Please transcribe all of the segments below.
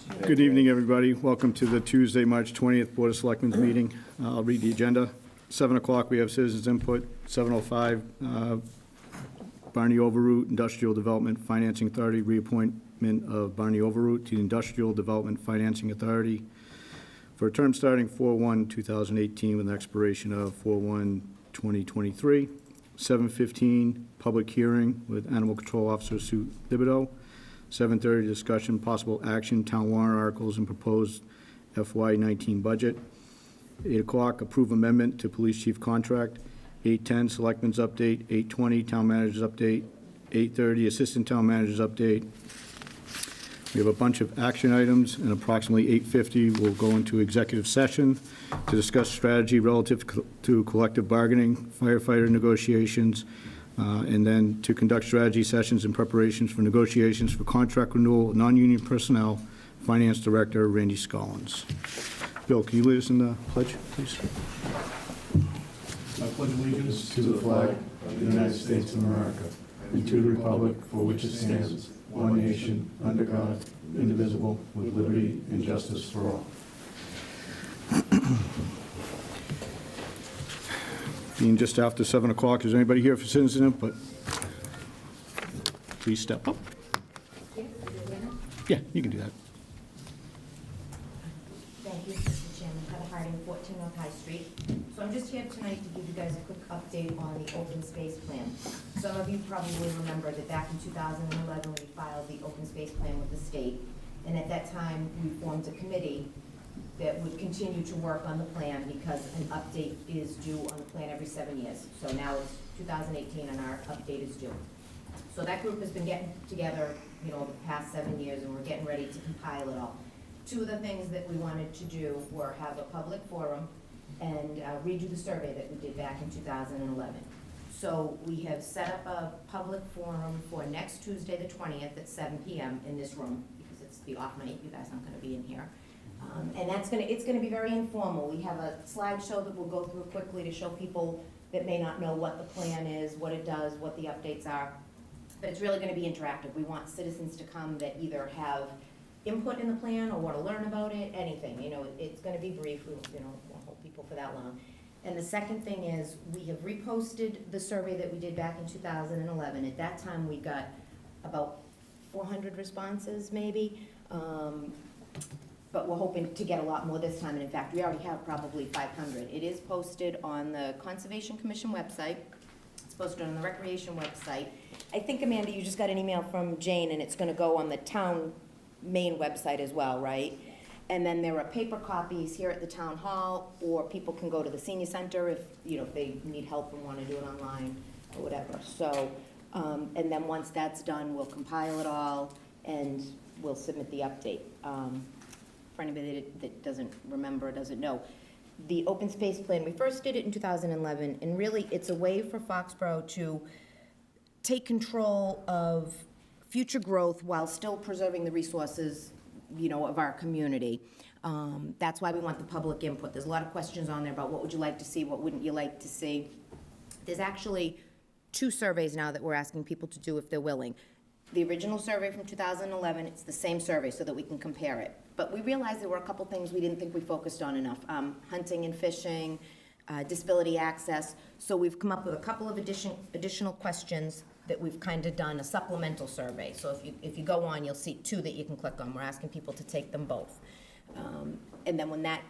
Good evening, everybody. Welcome to the Tuesday, March 20th Board of Selectmen's meeting. I'll read the agenda. 7 o'clock, we have citizens input. 7:05, Barney Overroot, Industrial Development Financing Authority, reappointment of Barney Overroot to the Industrial Development Financing Authority for a term starting 4/1/2018 with an expiration of 4/1/2023. 7:15, public hearing with Animal Control Officer Sue Thibodeau. 7:30, discussion, possible action, town warrant articles and proposed FY19 budget. 8 o'clock, approve amendment to police chief contract. 8:10, selectmen's update. 8:20, town manager's update. 8:30, assistant town manager's update. We have a bunch of action items, and approximately 8:50, we'll go into executive session to discuss strategy relative to collective bargaining, firefighter negotiations, and then to conduct strategy sessions and preparations for negotiations for contract renewal, non-union personnel, Finance Director Randy Scollins. Bill, can you lead us in the pledge, please? I pledge allegiance to the flag of the United States of America and to the republic for which it stands, one nation, under God, indivisible, with liberty and justice for all. Being just after 7 o'clock, is anybody here for citizen input? Please step up. Yeah, you can do that. Thank you, Mr. Chairman. Heather Harding, 14 North High Street. So I'm just here tonight to give you guys a quick update on the open space plan. Some of you probably remember that back in 2011, we filed the open space plan with the state. And at that time, we formed a committee that would continue to work on the plan because an update is due on the plan every 7 years. So now it's 2018 and our update is due. So that group has been getting together, the past 7 years, and we're getting ready to compile it all. Two of the things that we wanted to do were have a public forum and redo the survey that we did back in 2011. So we have set up a public forum for next Tuesday, the 20th at 7 p.m. in this room, because it's the off night, you guys aren't gonna be in here. And it's gonna be very informal. We have a slideshow that we'll go through quickly to show people that may not know what the plan is, what it does, what the updates are. But it's really gonna be interactive. We want citizens to come that either have input in the plan or want to learn about it, anything. It's going to be brief. We won't hold people for that long. And the second thing is we have reposted the survey that we did back in 2011. At that time, we got about 400 responses, maybe. But we're hoping to get a lot more this time. And in fact, we already have probably 500. It is posted on the Conservation Commission website. It's posted on the Recreation website. I think, Amanda, you just got an email from Jane, and it's going to go on the town main website as well, right? And then there are paper copies here at the town hall, or people can go to the senior center if they need help and want to do it online or whatever. So, and then once that's done, we'll compile it all and we'll submit the update. For anybody that doesn't remember, doesn't know, the open space plan, we first did it in 2011, and really it's a way for Foxborough to take control of future growth while still preserving the resources, of our community. That's why we want the public input. There's a lot of questions on there about what would you like to see, what wouldn't you like to see. There's actually 2 surveys now that we're asking people to do if they're willing. The original survey from 2011, it's the same survey so that we can compare it. But we realized there were a couple things we didn't think we focused on enough. Hunting and fishing, disability access. So we've come up with a couple of additional questions that we've kind of done a supplemental survey. So if you go on, you'll see 2 that you can click on. We're asking people to take them both. And then when that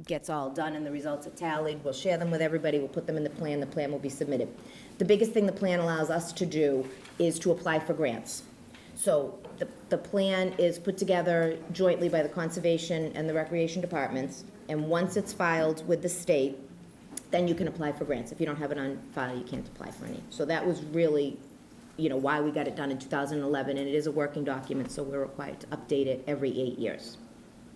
gets all done and the results are tallied, we'll share them with everybody, we'll put them in the plan will be submitted. The biggest thing the plan allows us to do is to apply for grants. So the plan is put together jointly by the Conservation and the Recreation departments, and once it's filed with the state, then you can apply for grants. If you don't have it on file, you can't apply for any. So that was really, why we got it done in 2011, and it is a working document, so we're required to update it every 8 years.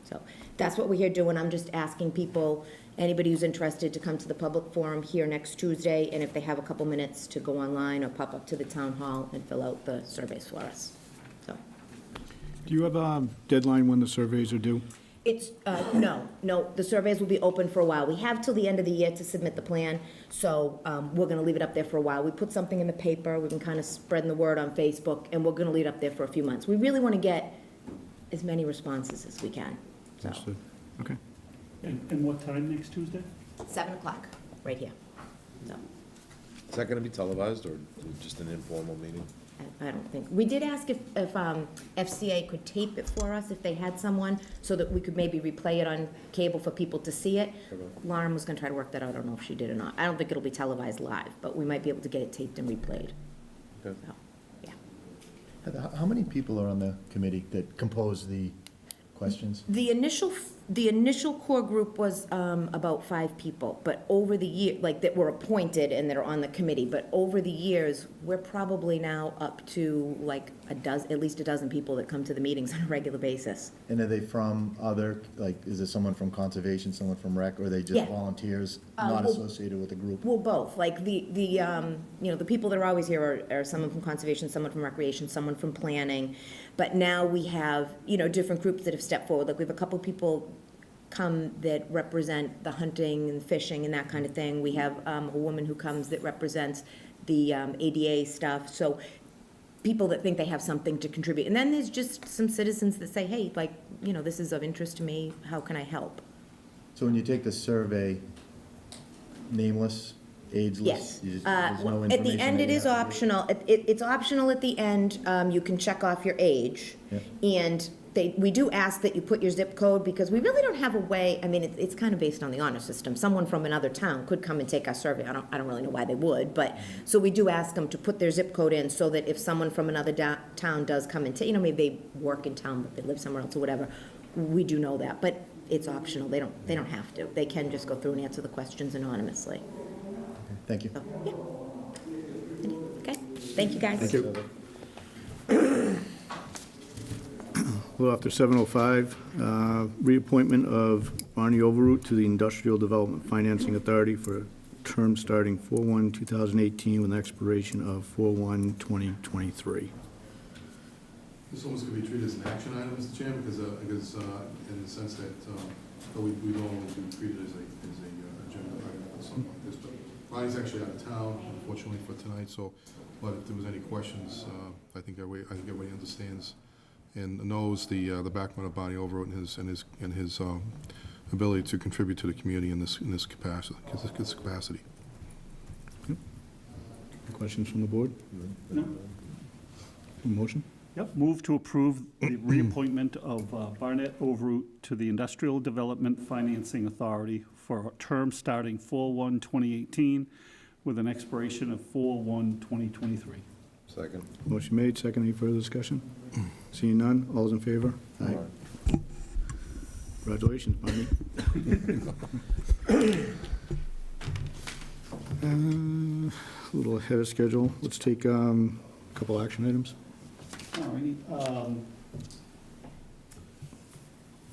So that's what we're here doing. I'm just asking people, anybody who's interested, to come to the public forum here next Tuesday, and if they have a couple minutes, to go online or pop up to the town hall and fill out the surveys for us. So. Do you have a deadline when the surveys are due? It's, no, the surveys will be open for a while. We have till the end of the year to submit the plan, so we're gonna leave it up there for a while. We put something in the paper, we've been kind of spreading the word on Facebook, and we're gonna leave it up there for a few months. We really wanna get as many responses as we can, so. Understood. Okay. And what time next Tuesday? 7 o'clock, right here. So, Is that gonna be televised or just an informal meeting? I don't think, we did ask if FCA could tape it for us, if they had someone, so that we could maybe replay it on cable for people to see it. Okay. Lauren was gonna try to work that out, I don't know if she did or not. I don't think it'll be televised live, but we might be able to get it taped and replayed. Okay. So, yeah. Heather, how many people are on the committee that compose the questions? The initial core group was about 5 people, but over the year, like, that were appointed and that are on the committee, but over the years, we're probably now up to like at least a dozen people that come to the meetings on a regular basis. And are they from other, like, is there someone from conservation, someone from rec, or are they Yeah. just volunteers not well- associated with the group? Well, both, like, the people that are always here are someone from conservation, someone from recreation, someone from planning, but now we have, different groups that have stepped forward, like, we have a couple people come that represent the hunting and fishing and that kind of thing. We have a woman who comes that represents the ADA stuff, so people that think they have something to contribute. And then there's just some citizens that say, hey, like, this is of interest to me, how can I help? So when you take the survey, nameless, ageless? Yes. There's no At the information end, that it you is have to do? optional. It's optional at the end. You can check off your age. Yeah. And we do ask that you put your zip code, because we really don't have a way, I mean, it's kind of based on the honor system. Someone from another town could come and take our survey. I don't really know why they would, but, so we do ask them to put their zip code in, so that if someone from another town does come and take, maybe they work in town, but they live somewhere else or whatever, we do know that. But it's optional. They don't have to. They can just go through and answer the questions anonymously. Thank you. So, yeah. Okay, thank you, guys. Thank you. A little after 7:05, reappointment of Barney Overroot to the Industrial Development Financing Authority for a term starting 4/1/2018 with an expiration of 4/1/2023. This almost could be treated as an action item, Mr. Chairman, because in the sense that, we normally do treat it as a agenda item or something like this, but Bonnie's actually out of town, unfortunately, for tonight, so, but if there was any questions, I think everybody understands and knows the background of Bonnie Overroot and his ability to contribute to the community in this capacity. Any questions from the board? No? Motion? Yep, move to approve the reappointment of Barnett Overroot to the Industrial Development Financing Authority for a term starting 4/1/2018 with an expiration of 4/1/2023. Second. Motion made, second. Any further discussion? Seeing none, all those in favor? Aye. Congratulations, Barney. A little ahead of schedule. Let's take a couple action items. All righty.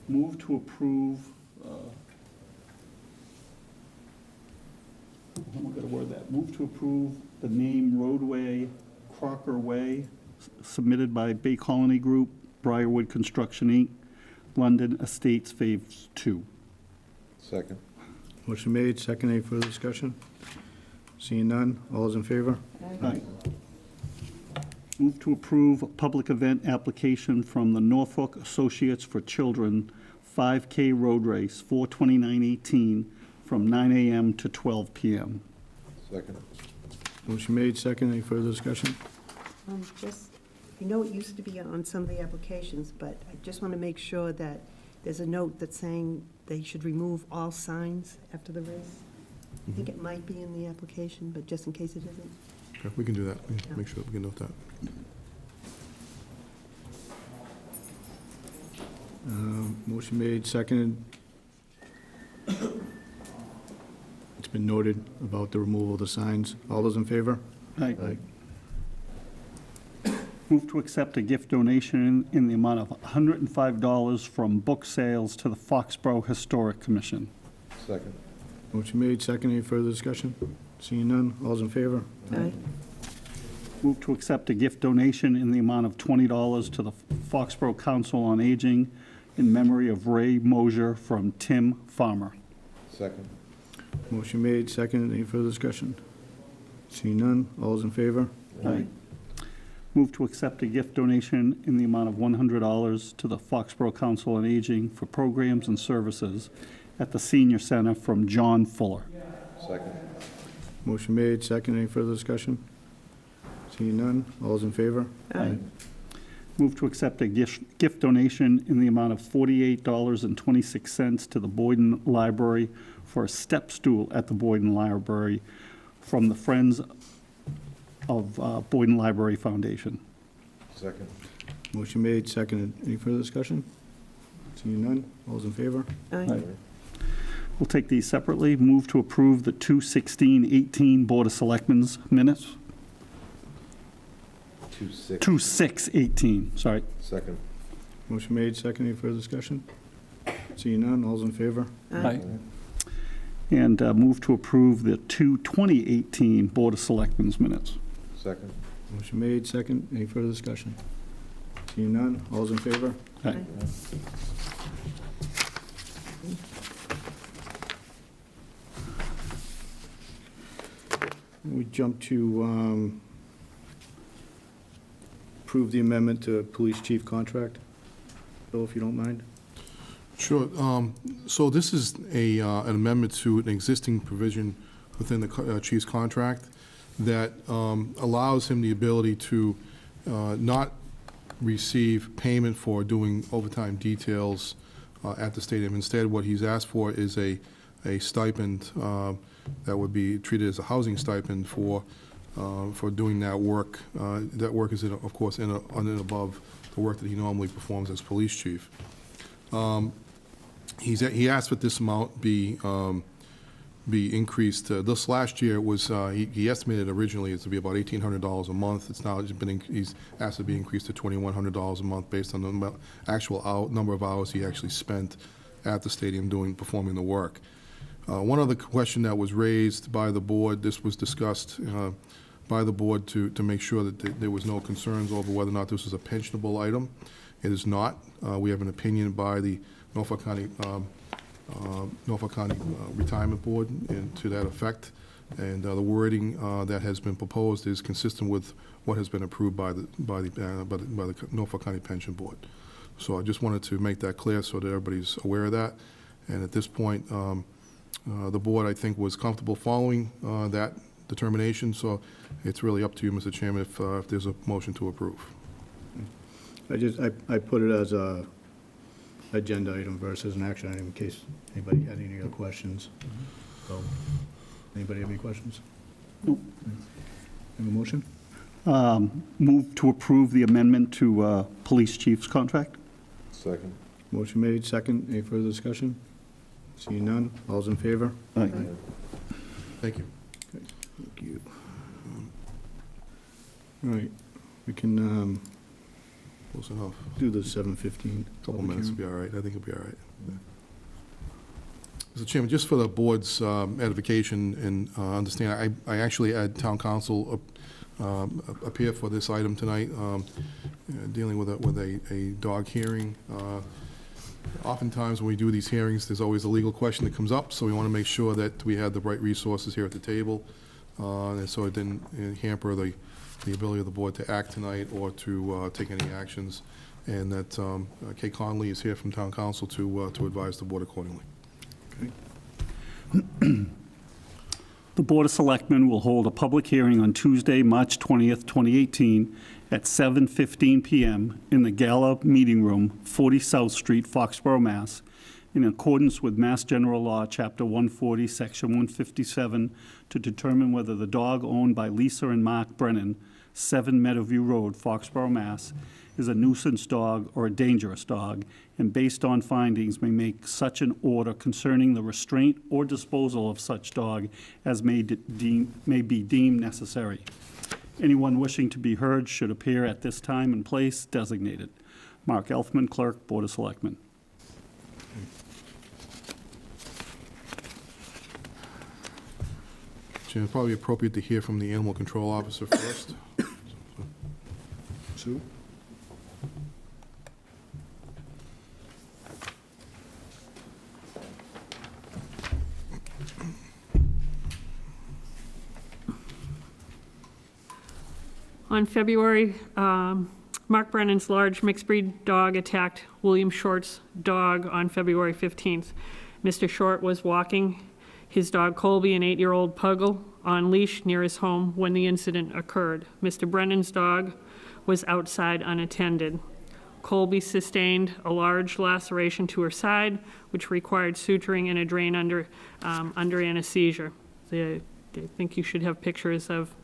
Move to approve, how am I gonna word that? Move to approve the name roadway Crocker Way, submitted by Bay Colony Group, Briarwood Construction, Inc., London Estates Phase 2. Second. Motion made, second. Any further discussion? Seeing none, all those in favor? Aye. Move to approve a public event application from the Norfolk Associates for Children 5K Road Race, 4/29/18, from 9 a.m. to 12 p.m. Second. Motion made, second. Any further discussion? It used to be on some of the applications, but I just want to make sure that there's a note that's saying they should remove all signs after the race. I think it might be in the application, but just in case it isn't. Okay, we can do that. We can make sure that we can note that. Motion made, seconded. It's been noted about the removal of the signs. All those in favor? Aye. Move to accept a gift donation in the amount of $105 from book sales to the Foxborough Historic Commission. Second. Motion made, second. Any further discussion? Seeing none, all those in favor? Aye. Move to accept a gift donation in the amount of $20 to the Foxborough Council on Aging in memory of Ray Mosier from Tim Farmer. Second. Motion made, second. Any further discussion? Seeing none, all those in favor? Aye. Move to accept a gift donation in the amount of $100 to the Foxborough Council on Aging for programs and services at the Senior Center from John Fuller. Second. Motion made, second. Any further discussion? Seeing none, all those in favor? Aye. Move to accept a gift donation in the amount of $48.26 to the Boyden Library for a step stool at the Boyden Library from the Friends of Boyden Library Foundation. Second. Motion made, seconded. Any further discussion? Seeing none, all those in favor? Aye. We'll take these separately. Move to approve the 2/16/18 Board of Selectmen's minutes. 2-6. 2/6/18, sorry. Second. Motion made, seconded. Any further discussion? Seeing none, all those in favor? Aye. And move to approve the 2/20/18 Board of Selectmen's minutes. Second. Motion made, second. Any further discussion? Seeing none, all those in favor? Aye. We jump to approve the amendment to police chief contract. Bill, if you don't mind. Sure. So this is an amendment to an existing provision within the chief's contract that allows him the ability to not receive payment for doing overtime details at the stadium. Instead, what he's asked for is a stipend that would be treated as a housing stipend for doing that work. That work is, of course, on and above the work that he normally performs as police chief. He asked that this amount be increased. This last year was he estimated originally it to be about $1,800 a month. It's now he's asked to be increased to $2,100 a month based on the actual number of hours he actually spent at the stadium performing the work. One other question that was raised by the board, this was discussed by the board to make sure that there was no concerns over whether or not this was a pensionable item. It is not. We have an opinion by the Norfolk County Retirement Board to that effect, and the wording that has been proposed is consistent with what has been approved by the Norfolk County Pension Board. So I just wanted to make that clear so that everybody's aware of that. And at this point, the board, I think, was comfortable following that determination. So it's really up to you, Mr. Chairman, if there's a motion to approve. I put it as a agenda item versus an action item in case anybody had any other questions. So, anybody have any questions? Nope. Have a motion? Move to approve the amendment to police chief's contract. Second. Motion made, second. Any further discussion? Seeing none, all's in favor? Aye. Thank you. Thank you. All right, we can Close enough. do the 7:15. Couple minutes will be all right. I think it'll be all right. Mr. Chairman, just for the board's edification and understand, I actually had town council appear for this item tonight, dealing with a dog hearing. Oftentimes when we do these hearings, there's always a legal question that comes up, so we want to make sure that we have the right resources here at the table, and so it didn't hamper the ability of the board to act tonight or to take any actions, and that Kay Conley is here from town council to advise the board accordingly. The Board of Selectmen will hold a public hearing on Tuesday, March 20th, 2018, at 7:15 p.m. in the Gala Meeting Room, 40 South Street, Foxborough, Mass., in accordance with Mass General Law, Chapter 140, Section 157, to determine whether the dog owned by Lisa and Mark Brennan, 7 Meadowview Road, Foxborough, Mass., is a nuisance dog or a dangerous dog, and based on findings may make such an order concerning the restraint or disposal of such dog as may be deemed necessary. Anyone wishing to be heard should appear at this time and place designated. Mark Elfman, Clerk, Board of Selectmen. Chairman, probably appropriate to hear from the animal control officer first. Sue? On February, Mark Brennan's large mixed-breed dog attacked William Short's dog on February 15th. Mr. Short was walking his dog Colby, an 8-year-old puggle, on leash near his home when the incident occurred. Mr. Brennan's dog was outside unattended. Colby sustained a large laceration to her side, which required suturing and a drain under anesthesia. I think you should have pictures of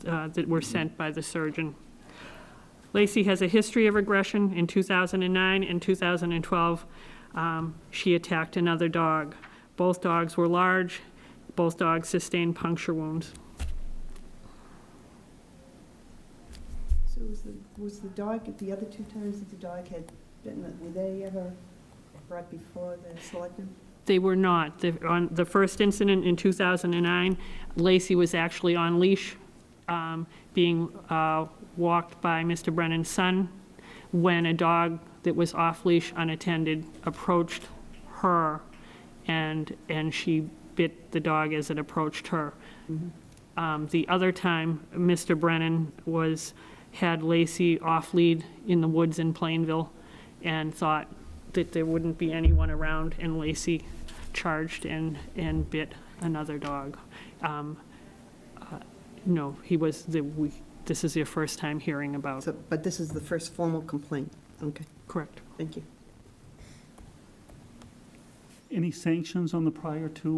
that were sent by the surgeon. Lacey has a history of aggression. In 2009 and 2012, she attacked another dog. Both dogs were large. Both dogs sustained puncture wounds. So was the dog, the other two times that the dog had bitten, were they ever brought before the selectmen? They were not. On the first incident in 2009, Lacey was actually on leash, being walked by Mr. Brennan's son, when a dog that was off leash unattended approached her, and she bit the dog as it approached her. The other time, Mr. Brennan had Lacey off lead in the woods in Plainville and thought that there wouldn't be anyone around, and Lacey charged and bit another dog. No, this is your first time hearing about. So, but this is the first formal complaint? Okay, Correct. thank you. Any sanctions on the prior two